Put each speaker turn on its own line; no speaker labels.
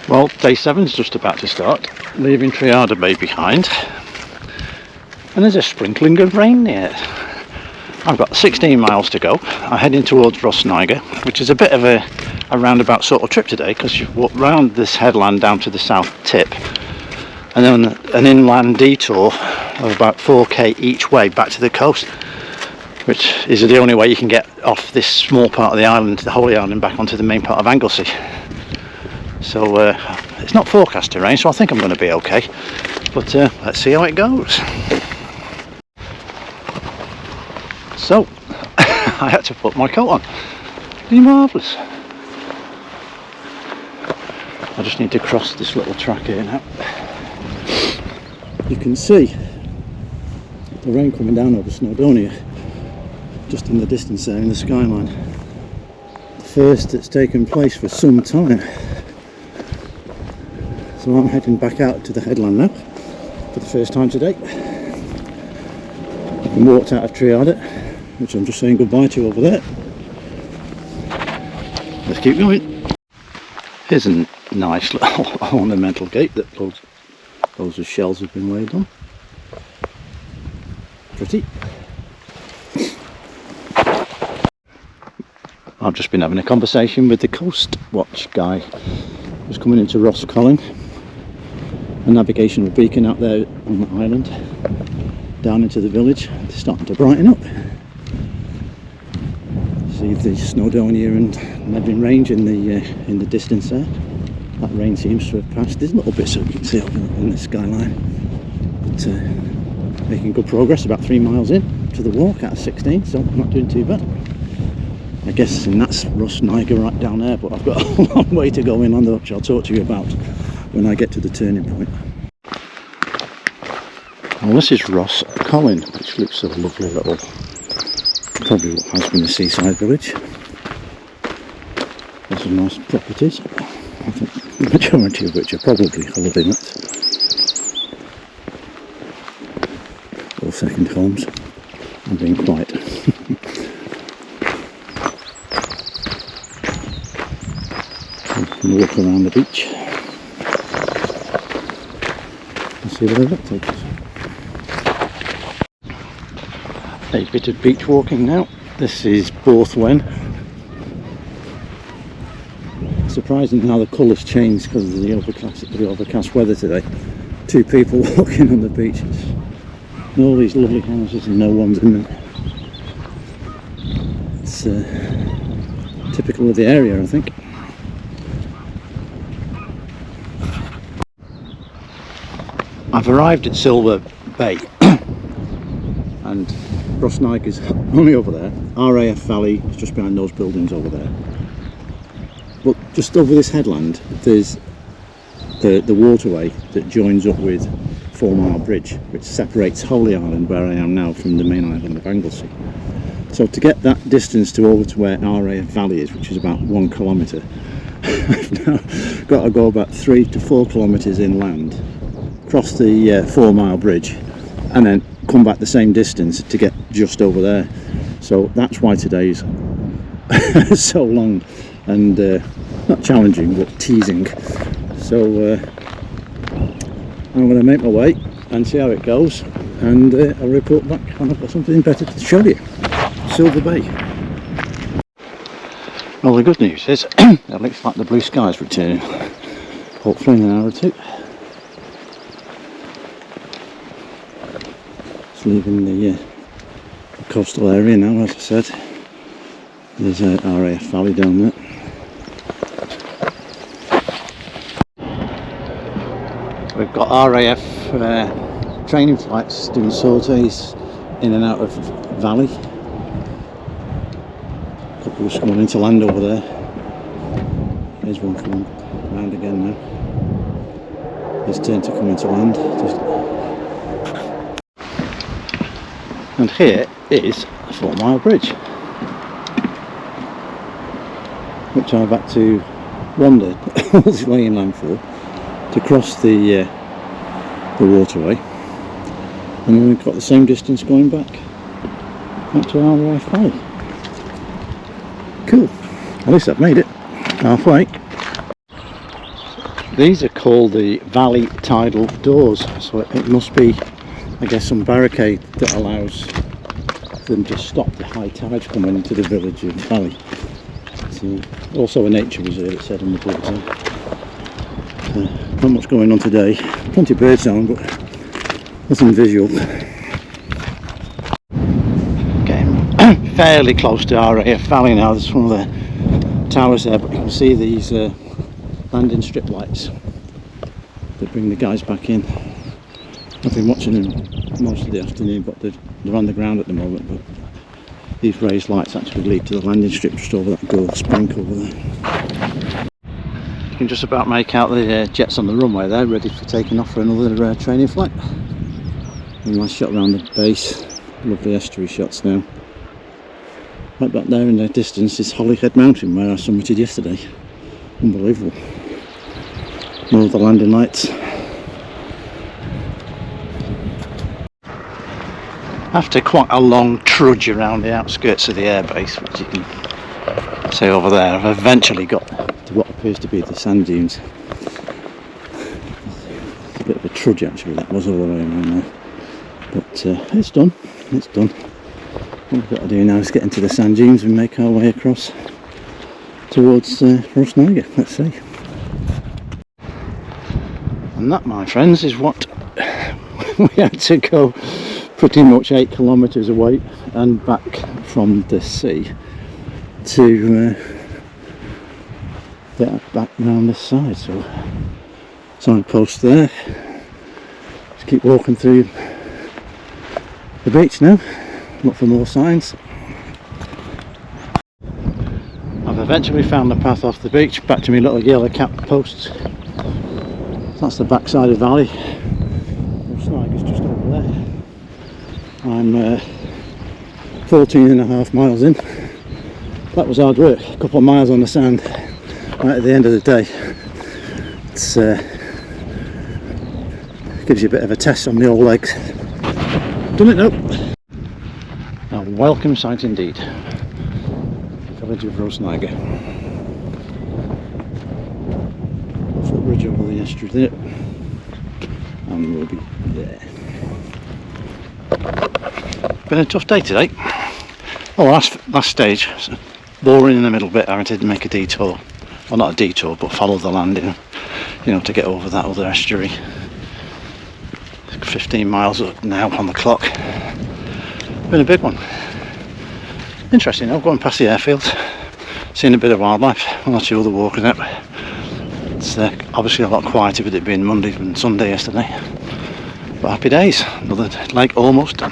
Well, day 7's just about to start, leaving Triada Bay behind, and there's a sprinkling of rain there. I've got 16 miles to go. I'm heading towards Rosniger, which is a bit of a roundabout sort of trip today, because you walk round this headland down to the south tip, and then an inland detour of about 4k each way back to the coast, which is the only way you can get off this small part of the island, the Holy Island, back onto the main part of Anglesey. So it's not forecast to rain, so I think I'm going to be okay, but let's see how it goes. So I had to put my coat on. Pretty marvellous. I just need to cross this little track here now. You can see the rain coming down over Snowdonia just in the distance there in the skyline. The first that's taken place for some time. So I'm heading back out to the headland now for the first time today. I've walked out of Triada, which I'm just saying goodbye to over there. Let's keep going. Here's a nice little ornamental gate that loads of shells have been laid on. Pretty. I've just been having a conversation with the Coast Watch guy who's coming into Roscollin, a navigational beacon out there on the island, down into the village. It's starting to brighten up. See the Snowdonia and Medwin Range in the distance there. That rain seems to have passed. There's little bits you can see up in the skyline, but making good progress. About 3 miles in to the walk out of 16, so I'm not doing too bad. I guess, and that's Rosniger right down there, but I've got a long way to go inland, which I'll talk to you about when I get to the turning point. Well, this is Roscollin, which looks a lovely little, probably what has been a seaside village. There's some nice properties, I think the majority of which are probably holiday lets or second homes. I'm being quiet. And walk around the beach and see where that takes us. A bit of beach walking now. This is Borthwen. Surprising how the colours changed because of the overcast weather today. 2 people walking on the beach. And all these lovely houses and no one's in them. It's typical of the area, I think. I've arrived at Silver Bay and Rosniger's only over there. RAF Valley is just behind those buildings over there. But just over this headland there's the waterway that joins up with 4 Mile Bridge, which separates Holy Island, where I am now, from the main island of Anglesey. So to get that distance to over to where RAF Valley is, which is about 1 kilometre, I've now got to go about 3 to 4 kilometres inland, cross the 4 Mile Bridge, and then come back the same distance to get just over there. So that's why today's so long and not challenging but teasing. So I'm going to make my way and see how it goes, and I'll report back when I've got something better to show you. Silver Bay. Well, the good news is it looks like the blue sky's returning, hopefully in an hour or 2. It's leaving the coastal area now, as I said. There's a RAF Valley down there. We've got RAF training flights doing sorties in and out of Valley. A couple of coming into land over there. There's one coming round again now. His turn to come into land. And here is the 4 Mile Bridge, which I've had to wander all this way inland for, to cross the waterway, and then we've got the same distance going back to our Wi-Fi. Cool. At least I've made it halfway. These are called the valley tidal doors, so it must be, I guess, some barricade that allows them to stop the high tides coming into the village of the valley. So, also a nature reserve, it said on the board. Not much going on today, plenty of bird sound but nothing visual. Getting fairly close to RAF Valley now. There's one of the towers there, but you can see these landing strip lights that bring the guys back in. I've been watching them most of the afternoon, but they're on the ground at the moment, but these raised lights actually lead to the landing strip just over that gold spank over there. You can just about make out the jets on the runway there, ready for taking off for another training flight. A nice shot around the base, lovely estuary shots now. Right back there in the distance is Holyhead Mountain, where I summited yesterday. Unbelievable. More of the landing lights. After quite a long trudge around the outskirts of the airbase, which you can see over there, I've eventually got to what appears to be the sand dunes. It's a bit of a trudge actually, that was all the way around there. But it's done, it's done. What we've got to do now is get into the sand dunes and make our way across towards Rosniger. Let's see. And that, my friends, is what we had to go pretty much 8 kilometres away and back from the sea to get back round this side. So signpost there. Just keep walking through the beach now, look for more signs. I've eventually found the path off the beach back to my little yellow cap posts. That's the backside of the valley. Rosniger's just over there. I'm 14 and a half miles in. That was hard work, a couple of miles on the sand right at the end of the day. It's gives you a bit of a test on the old legs. Done it now. A welcome sight indeed. Village of Rosniger. Footbridge over the estuary there. And we'll be there. Been a tough day today. Oh, last stage, boring in the middle bit. I had to make a detour. Well, not a detour, but follow the landing, you know, to get over that other estuary. 15 miles up now on the clock. Been a big one. Interesting, I'm going past the airfield, seeing a bit of wildlife, one or two other walkers out. It's obviously a lot quieter with it being Monday and Sunday yesterday. But happy days, another leg almost done.